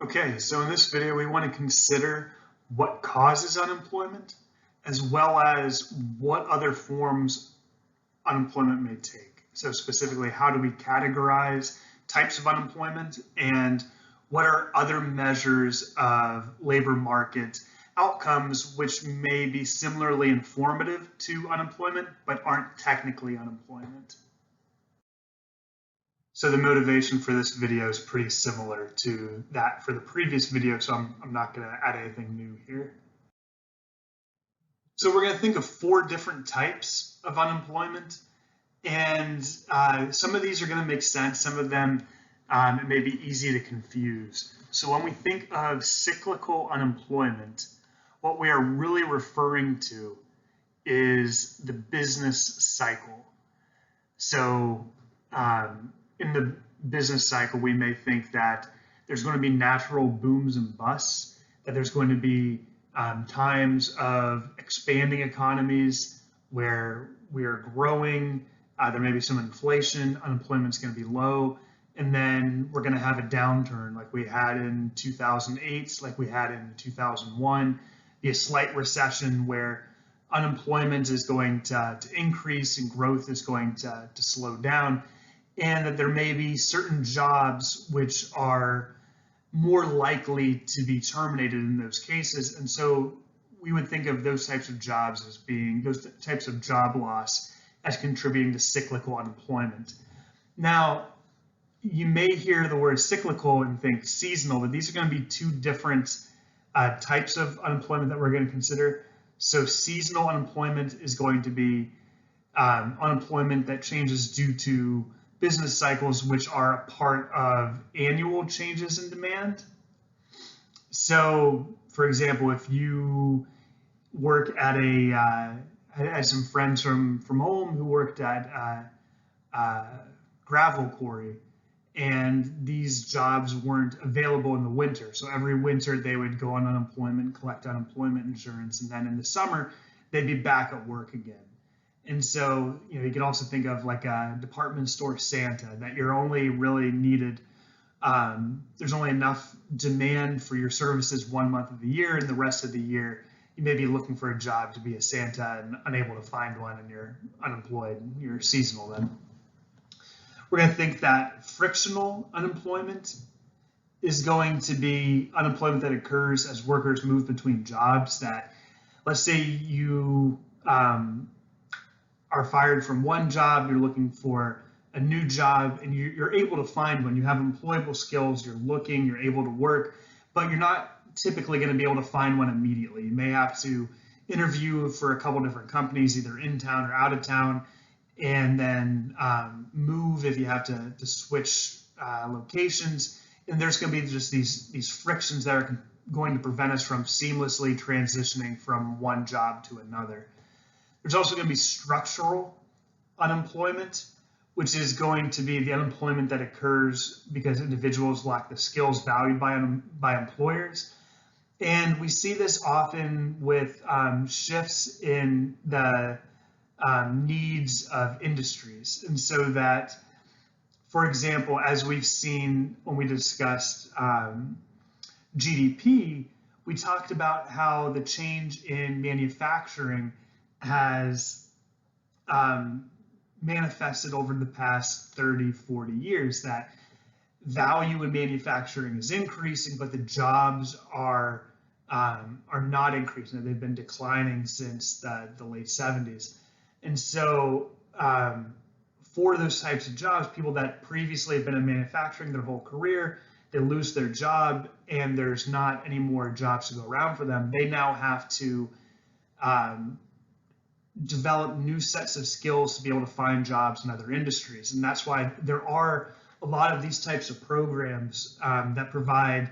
Okay, so in this video, we want to consider what causes unemployment, as well as what other forms unemployment may take. So specifically, how do we categorize types of unemployment, and what are other measures of labor market outcomes which may be similarly informative to unemployment, but aren't technically unemployment. So the motivation for this video is pretty similar to that for the previous video, so I'm not going to add anything new here. So we're going to think of 4 different types of unemployment, and some of these are going to make sense. Some of them it may be easy to confuse. So when we think of cyclical unemployment, what we are really referring to is the business cycle. So in the business cycle, we may think that there's going to be natural booms and busts, that there's going to be times of expanding economies where we are growing, there may be some inflation, unemployment's going to be low, and then we're going to have a downturn like we had in 2008, like we had in 2001, be a slight recession where unemployment is going to increase and growth is going to slow down, and that there may be certain jobs which are more likely to be terminated in those cases. And so we would think of those types of jobs as being, those types of job loss as contributing to cyclical unemployment. Now, you may hear the word cyclical and think seasonal, but these are going to be 2 different types of unemployment that we're going to consider. So seasonal unemployment is going to be unemployment that changes due to business cycles, which are a part of annual changes in demand. So, for example, if you work at I had some friends from home who worked at gravel quarry, and these jobs weren't available in the winter. So every winter they would go on unemployment, collect unemployment insurance, and then in the summer they'd be back at work again. And so, you can also think of like a department store Santa, that you're only really needed, there's only enough demand for your services 1 month of the year, and the rest of the year you may be looking for a job to be a Santa and unable to find one, and you're unemployed, you're seasonal then. We're going to think that frictional unemployment is going to be unemployment that occurs as workers move between jobs. That, let's say you are fired from one job, you're looking for a new job, and you're able to find one. You have employable skills, you're looking, you're able to work, but you're not typically going to be able to find one immediately. You may have to interview for a couple different companies, either in town or out of town, and then move if you have to switch locations. And there's going to be just these frictions that are going to prevent us from seamlessly transitioning from one job to another. There's also going to be structural unemployment, which is going to be the unemployment that occurs because individuals lack the skills valued by employers. And we see this often with shifts in the needs of industries. And so that, for example, as we've seen when we discussed GDP, we talked about how the change in manufacturing has manifested over the past 30, 40 years, that value in manufacturing is increasing, but the jobs are not increasing. They've been declining since the late 70s. And so for those types of jobs, people that previously have been in manufacturing their whole career, they lose their job and there's not any more jobs to go around for them. They now have to develop new sets of skills to be able to find jobs in other industries. And that's why there are a lot of these types of programs that provide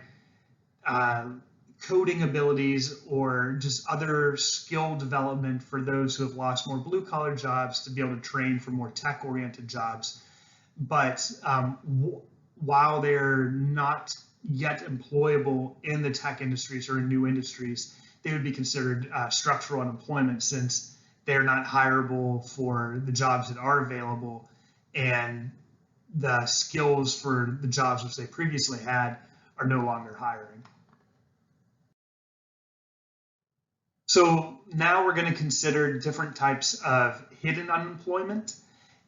coding abilities or just other skill development for those who have lost more blue-collar jobs to be able to train for more tech-oriented jobs. But while they're not yet employable in the tech industries or in new industries, they would be considered structural unemployment, since they're not hireable for the jobs that are available, and the skills for the jobs which they previously had are no longer hiring. So now we're going to consider different types of hidden unemployment.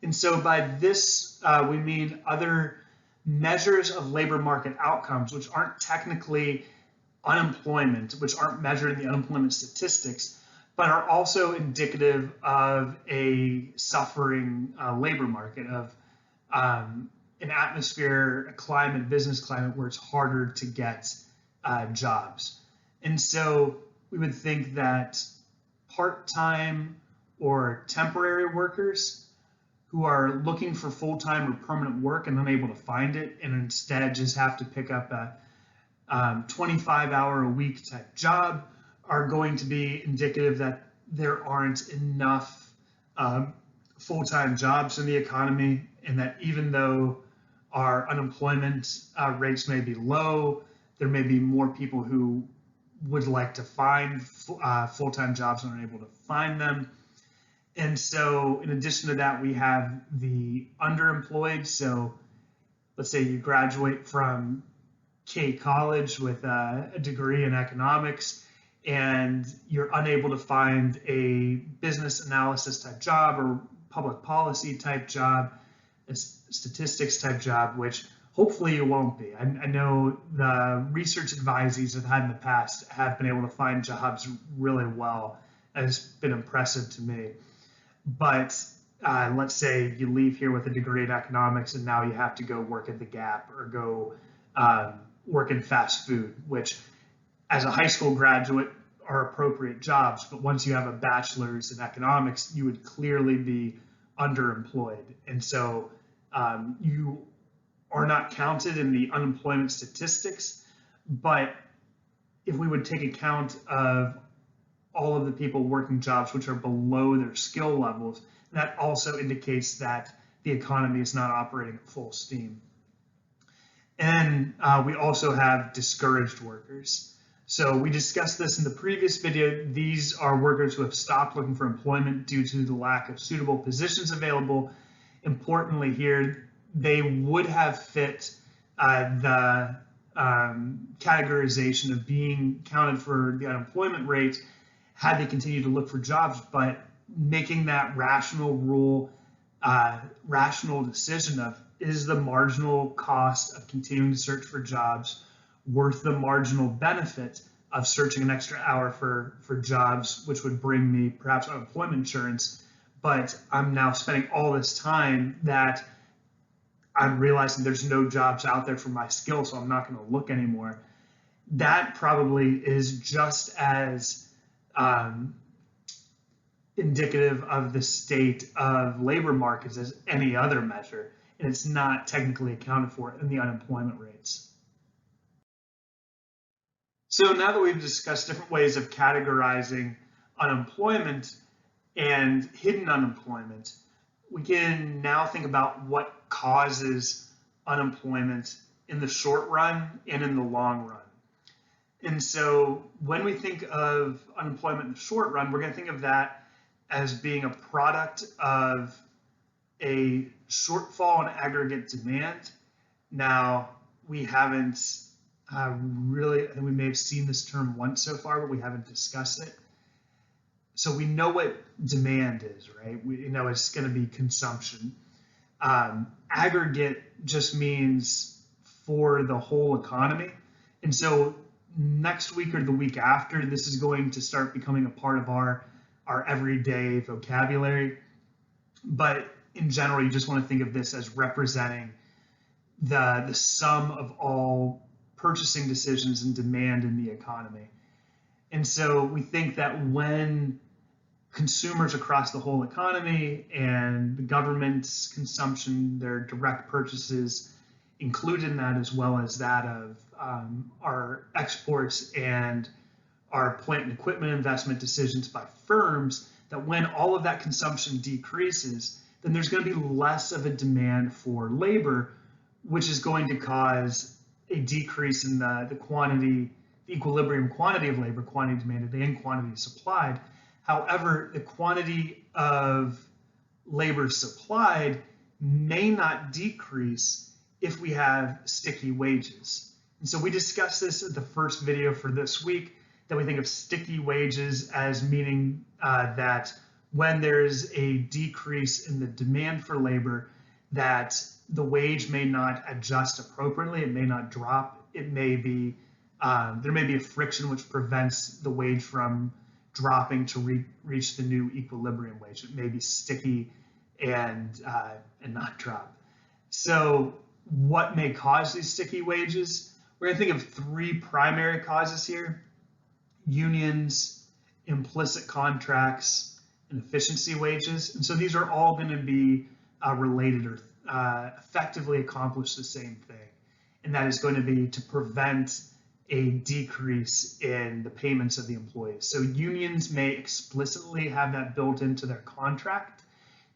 And so by this, we mean other measures of labor market outcomes, which aren't technically unemployment, which aren't measured in the unemployment statistics, but are also indicative of a suffering labor market, of an atmosphere, a climate, business climate where it's harder to get jobs. And so we would think that part-time or temporary workers who are looking for full-time or permanent work and unable to find it, and instead just have to pick up a 25-hour-a-week type job, are going to be indicative that there aren't enough full-time jobs in the economy, and that even though our unemployment rates may be low, there may be more people who would like to find full-time jobs and are able to find them. And so in addition to that, we have the underemployed. So let's say you graduate from K college with a degree in economics, and you're unable to find a business analysis type job or public policy type job, a statistics type job, which hopefully you won't be. I know the research advisees I've had in the past have been able to find jobs really well, and it's been impressive to me. But let's say you leave here with a degree in economics and now you have to go work at the Gap or go work in fast food, which as a high school graduate are appropriate jobs, but once you have a bachelor's in economics, you would clearly be underemployed. And so you are not counted in the unemployment statistics, but if we would take account of all of the people working jobs which are below their skill levels, that also indicates that the economy is not operating at full steam. And we also have discouraged workers. So we discussed this in the previous video. These are workers who have stopped looking for employment due to the lack of suitable positions available. Importantly here, they would have fit the categorization of being counted for the unemployment rate had they continued to look for jobs, but making that rational rule, rational decision of, is the marginal cost of continuing to search for jobs worth the marginal benefit of searching an extra hour for jobs, which would bring me perhaps unemployment insurance, but I'm now spending all this time that I'm realizing there's no jobs out there for my skill, so I'm not going to look anymore. That probably is just as indicative of the state of labor markets as any other measure, and it's not technically accounted for in the unemployment rates. So now that we've discussed different ways of categorizing unemployment and hidden unemployment, we can now think about what causes unemployment in the short run and in the long run. And so when we think of unemployment in the short run, we're going to think of that as being a product of a shortfall in aggregate demand. Now, we haven't really, and we may have seen this term once so far, but we haven't discussed it. So we know what demand is, right? We know it's going to be consumption. Aggregate just means for the whole economy. And so next week or the week after, this is going to start becoming a part of our everyday vocabulary. But in general, you just want to think of this as representing the sum of all purchasing decisions and demand in the economy. And so we think that when consumers across the whole economy and the government's consumption, their direct purchases included in that, as well as that of our exports and our plant and equipment investment decisions by firms, that when all of that consumption decreases, then there's going to be less of a demand for labor, which is going to cause a decrease in the quantity, the equilibrium quantity of labor, quantity demanded and quantity supplied. However, the quantity of labor supplied may not decrease if we have sticky wages. And so we discussed this at the first video for this week, that we think of sticky wages as meaning that when there's a decrease in the demand for labor, that the wage may not adjust appropriately, it may not drop, it may be, there may be a friction which prevents the wage from dropping to reach the new equilibrium wage. It may be sticky and not drop. So what may cause these sticky wages? We're going to think of three primary causes here: unions, implicit contracts, and efficiency wages. And so these are all going to be related or effectively accomplish the same thing. And that is going to be to prevent a decrease in the payments of the employees. So unions may explicitly have that built into their contract.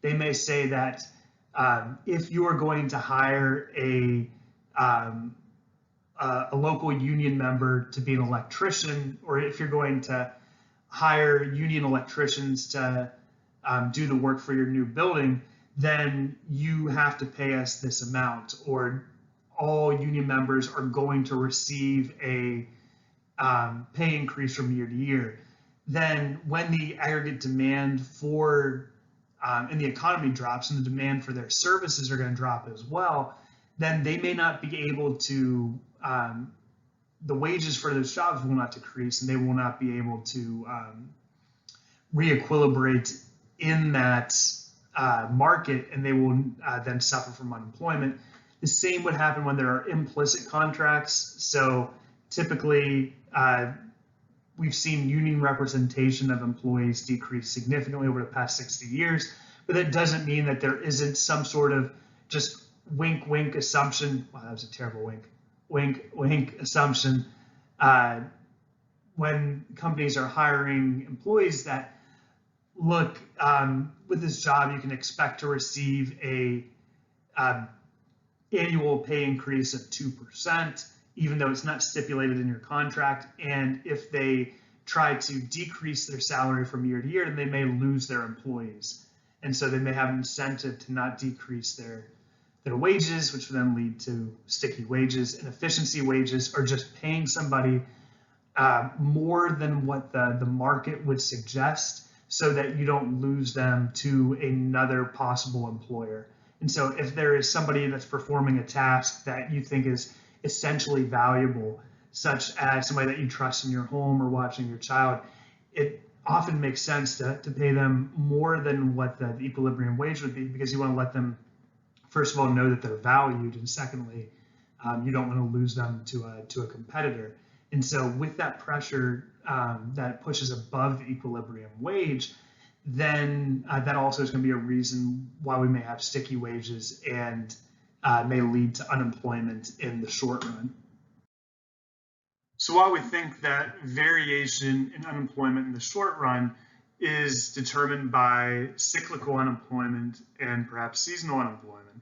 They may say that if you are going to hire a local union member to be an electrician, or if you're going to hire union electricians to do the work for your new building, then you have to pay us this amount, or all union members are going to receive a pay increase from year to year. Then when the aggregate demand for and the economy drops and the demand for their services are going to drop as well, then they may not be able to, the wages for those jobs will not decrease, and they will not be able to re-equilibrate in that market, and they will then suffer from unemployment. The same would happen when there are implicit contracts. So typically, we've seen union representation of employees decrease significantly over the past 60 years, but that doesn't mean that there isn't some sort of just wink, wink assumption. Wow, that was a terrible wink. Wink, wink assumption when companies are hiring employees that, look, with this job, you can expect to receive a annual pay increase of 2%, even though it's not stipulated in your contract. And if they try to decrease their salary from year to year, then they may lose their employees. And so they may have an incentive to not decrease their wages, which would then lead to sticky wages. And efficiency wages are just paying somebody more than what the market would suggest, so that you don't lose them to another possible employer. And so if there is somebody that's performing a task that you think is essentially valuable, such as somebody that you trust in your home or watching your child, it often makes sense to pay them more than what the equilibrium wage would be, because you want to let them, first of all, know that they're valued, and secondly, you don't want to lose them to a competitor. And so with that pressure that pushes above the equilibrium wage, then that also is going to be a reason why we may have sticky wages and may lead to unemployment in the short run. So while we think that variation in unemployment in the short run is determined by cyclical unemployment and perhaps seasonal unemployment,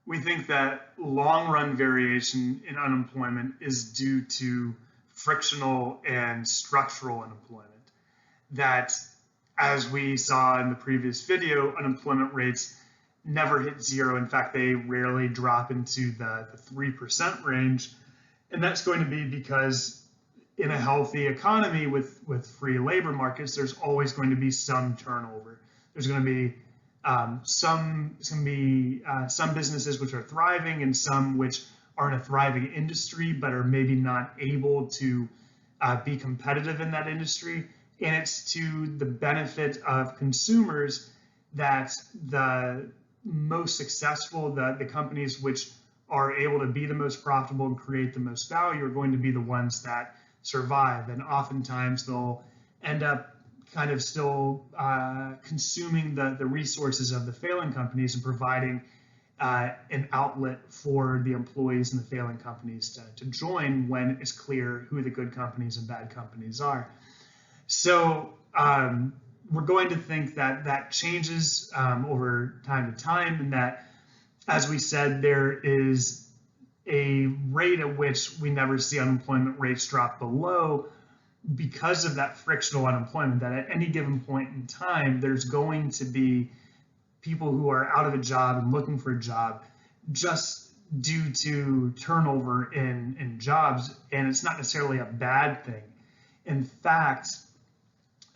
we think that long-run variation in unemployment is due to frictional and structural unemployment. That, as we saw in the previous video, unemployment rates never hit zero. In fact, they rarely drop into the 3% range. And that's going to be because in a healthy economy with free labor markets, there's always going to be some turnover. There's going to be some businesses which are thriving and some which are in a thriving industry but are maybe not able to be competitive in that industry. And it's to the benefit of consumers that the most successful, the companies which are able to be the most profitable and create the most value, are going to be the ones that survive. And oftentimes they'll end up kind of still consuming the resources of the failing companies and providing an outlet for the employees in the failing companies to join when it's clear who the good companies and bad companies are. So we're going to think that that changes over time to time, and that, as we said, there is a rate at which we never see unemployment rates drop below, because of that frictional unemployment, that at any given point in time, there's going to be people who are out of a job and looking for a job, just due to turnover in jobs, and it's not necessarily a bad thing. In fact,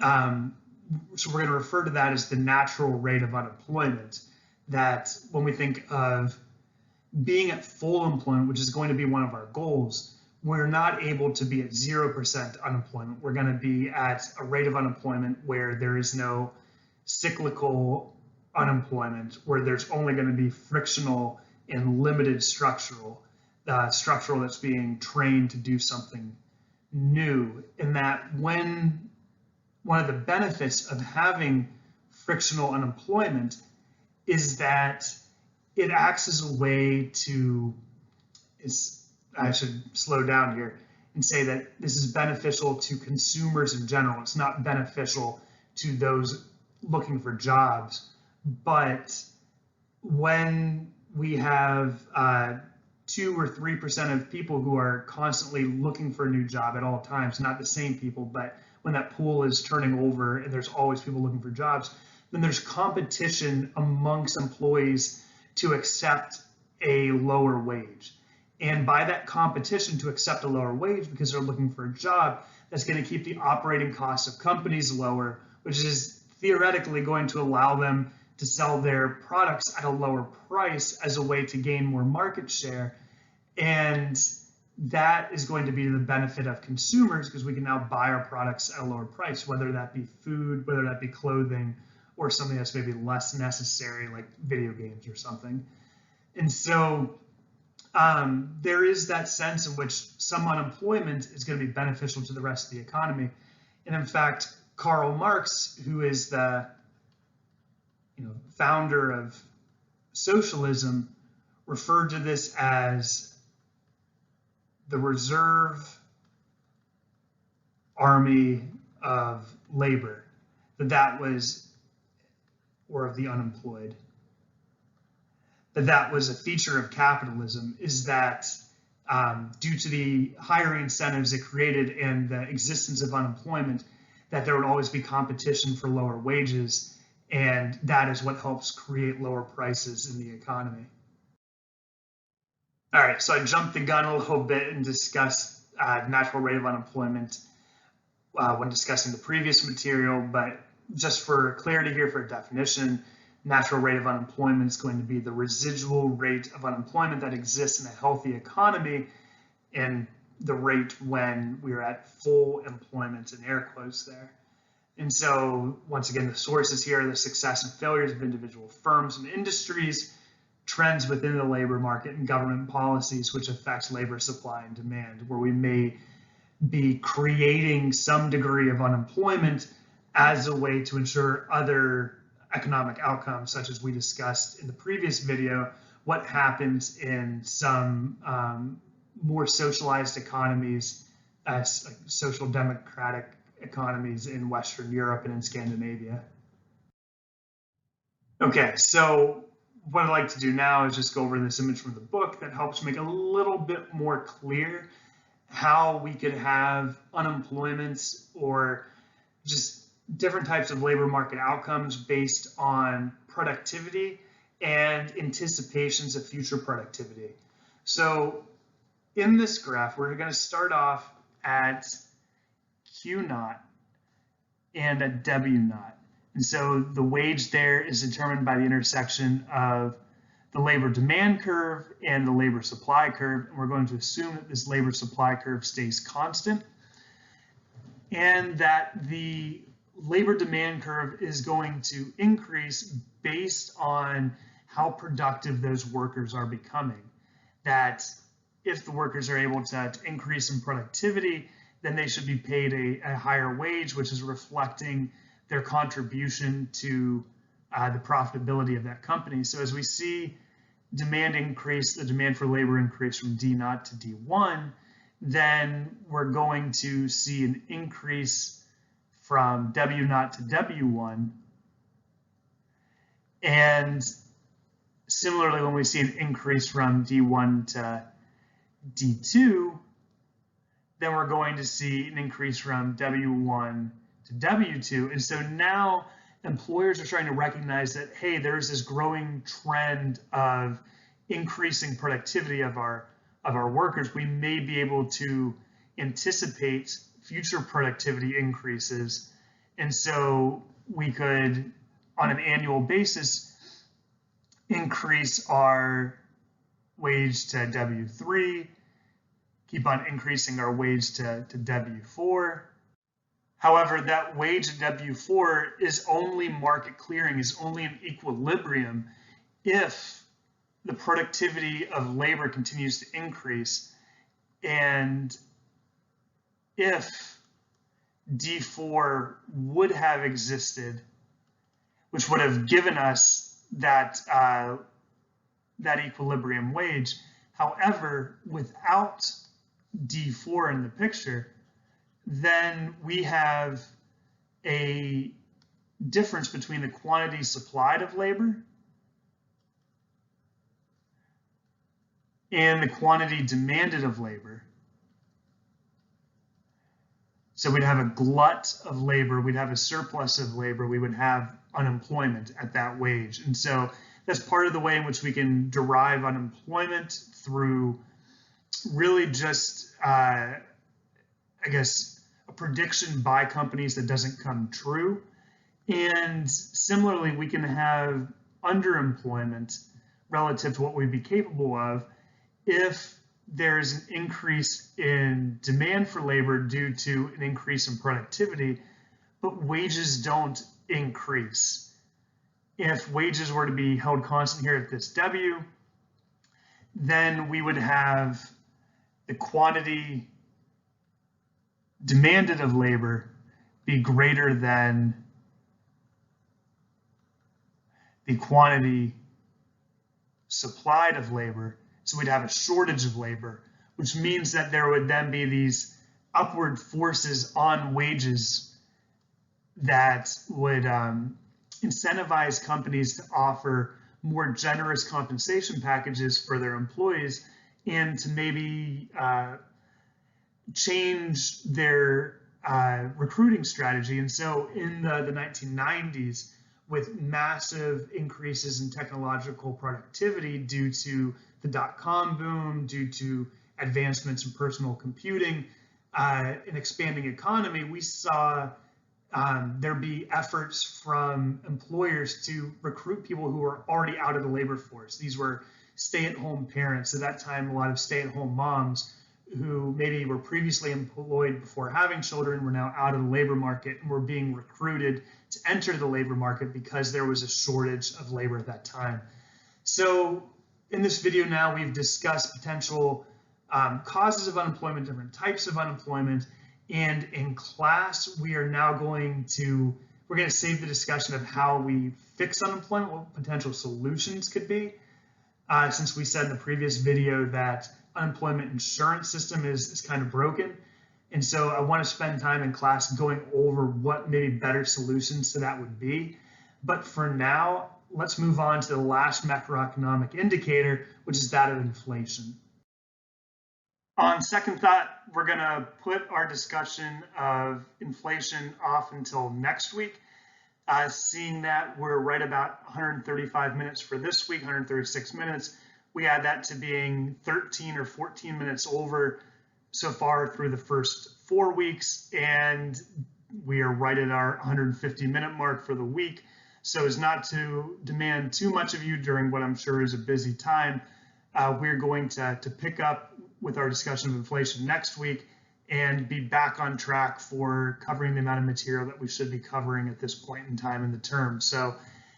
so we're going to refer to that as the natural rate of unemployment, that when we think of being at full employment, which is going to be one of our goals, we're not able to be at 0% unemployment. We're going to be at a rate of unemployment where there is no cyclical unemployment, where there's only going to be frictional and limited structural that's being trained to do something new. And that when one of the benefits of having frictional unemployment is that it acts as a way to, I should slow down here and say that this is beneficial to consumers in general. It's not beneficial to those looking for jobs. But when we have 2 or 3% of people who are constantly looking for a new job at all times, not the same people, but when that pool is turning over and there's always people looking for jobs, then there's competition amongst employees to accept a lower wage. And by that competition to accept a lower wage because they're looking for a job, that's going to keep the operating costs of companies lower, which is theoretically going to allow them to sell their products at a lower price as a way to gain more market share. And that is going to be to the benefit of consumers because we can now buy our products at a lower price, whether that be food, whether that be clothing, or something that's maybe less necessary, like video games or something. And so there is that sense in which some unemployment is going to be beneficial to the rest of the economy. And in fact, Karl Marx, who is the founder of socialism, referred to this as the reserve army of labor, that was, or of the unemployed, that was a feature of capitalism, is that due to the higher incentives it created and the existence of unemployment, that there would always be competition for lower wages, and that is what helps create lower prices in the economy. All right, so I jumped the gun a little bit and discussed natural rate of unemployment when discussing the previous material, but just for clarity here, for a definition, natural rate of unemployment is going to be the residual rate of unemployment that exists in a healthy economy, and the rate when we're at full employment, in air quotes there. And so once again, the sources here are the success and failures of individual firms and industries, trends within the labor market, and government policies which affects labor supply and demand, where we may be creating some degree of unemployment as a way to ensure other economic outcomes, such as we discussed in the previous video, what happens in some more socialized economies, like social democratic economies in Western Europe and in Scandinavia. Okay, so what I'd like to do now is just go over this image from the book that helps make a little bit more clear how we could have unemployment or just different types of labor market outcomes based on productivity and anticipations of future productivity. So in this graph, we're going to start off at Q naught and at W naught. And so the wage there is determined by the intersection of the labor demand curve and the labor supply curve. And we're going to assume that this labor supply curve stays constant and that the labor demand curve is going to increase based on how productive those workers are becoming. That if the workers are able to increase in productivity, then they should be paid a higher wage, which is reflecting their contribution to the profitability of that company. So as we see demand increase, the demand for labor increase from D naught to D1, then we're going to see an increase from W naught to W1. And similarly, when we see an increase from D1 to D2, then we're going to see an increase from W1 to W2. And so now employers are starting to recognize that, hey, there's this growing trend of increasing productivity of our workers, we may be able to anticipate future productivity increases. And so we could, on an annual basis, increase our wage to W3, keep on increasing our wage to W4. However, that wage at W4 is only market clearing, is only in equilibrium if the productivity of labor continues to increase, and if D4 would have existed, which would have given us that equilibrium wage. However, without D4 in the picture, then we have a difference between the quantity supplied of labor and the quantity demanded of labor. So we'd have a glut of labor, we'd have a surplus of labor, we would have unemployment at that wage. And so that's part of the way in which we can derive unemployment, through really just, I guess, a prediction by companies that doesn't come true. And similarly, we can have underemployment relative to what we'd be capable of if there's an increase in demand for labor due to an increase in productivity, but wages don't increase. If wages were to be held constant here at this W, then we would have the quantity demanded of labor be greater than the quantity supplied of labor. So we'd have a shortage of labor, which means that there would then be these upward forces on wages that would incentivize companies to offer more generous compensation packages for their employees, and to maybe change their recruiting strategy. And so in the 1990s, with massive increases in technological productivity due to the dot-com boom, due to advancements in personal computing, an expanding economy, we saw there be efforts from employers to recruit people who were already out of the labor force. These were stay-at-home parents. At that time, a lot of stay-at-home moms who maybe were previously employed before having children were now out of the labor market and were being recruited to enter the labor market because there was a shortage of labor at that time. So in this video now, we've discussed potential causes of unemployment, different types of unemployment, and in class, we're going to save the discussion of how we fix unemployment, what potential solutions could be, since we said in the previous video that unemployment insurance system is kind of broken. And so I want to spend time in class going over what maybe better solutions to that would be. But for now, let's move on to the last macroeconomic indicator, which is that of inflation. On second thought, we're going to put our discussion of inflation off until next week. Seeing that we're right about 135 minutes for this week, 136 minutes, we add that to being 13 or 14 minutes over so far through the first 4 weeks, and we are right at our 150-minute mark for the week. So as not to demand too much of you during what I'm sure is a busy time, we're going to pick up with our discussion of inflation next week and be back on track for covering the amount of material that we should be covering at this point in time in the term. So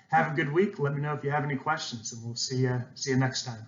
have a good week. Let me know if you have any questions, and we'll see you next time.